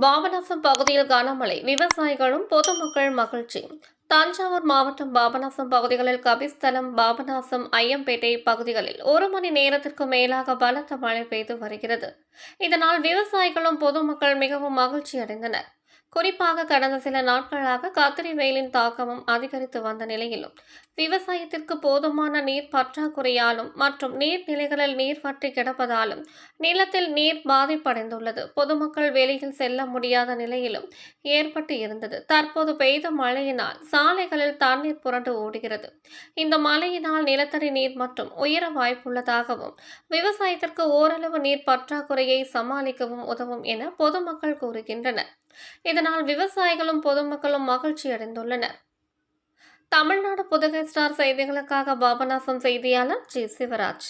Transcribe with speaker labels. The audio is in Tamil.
Speaker 1: பாபநாசம் பகுதியில் கனமழை, விவசாயிகளும் பொதுமக்கள் மகிழ்ச்சி. தஞ்சாவூர் மாவட்டம் பாபநாசம் பகுதிகளில் கபிஸ்தலம், பாபநாசம், ஐயம்பேட்டை பகுதிகளில் 1 மணி நேரத்திற்கு மேலாக பலத்த மழை பெய்து வருகிறது. இதனால் விவசாயிகளும் பொதுமக்கள் மிகவும் மகிழ்ச்சி அடைந்தனர். குறிப்பாக கடந்த சில நாட்களாக கத்திரி வெயிலின் தாக்கமும் அதிகரித்து வந்த நிலையிலும் விவசாயத்திற்கு போதுமான நீர் பற்றாக்குறையாலும் மற்றும் நீர்நிலைகளில் நீர் வற்றி கிடப்பதாலும் நிலத்தில் நீர் பாதிப்படைந்துள்ளது. பொதுமக்கள் வெளியில் செல்ல முடியாத நிலையிலும் ஏற்பட்டு இருந்தது. தற்போது பெய்த மழையினால் சாலைகளில் தண்ணீர் புரண்டு ஓடுகிறது. இந்த மழையினால் நிலத்தடி நீர் மற்றும் உயர வாய்ப்புள்ளதாகவும் விவசாயத்திற்கு ஓரளவு நீர் பற்றாக்குறையை சமாளிக்கவும் உதவும் என பொதுமக்கள் கூறுகின்றனர். இதனால் விவசாயிகளும் பொதுமக்களும் மகிழ்ச்சி அடைந்துள்ளனர். தமிழ்நாடு புதுகை ஸ்டார் செய்திகளுக்காக பாபநாசம் செய்தியாளர் ஜி. சிவராஜ்.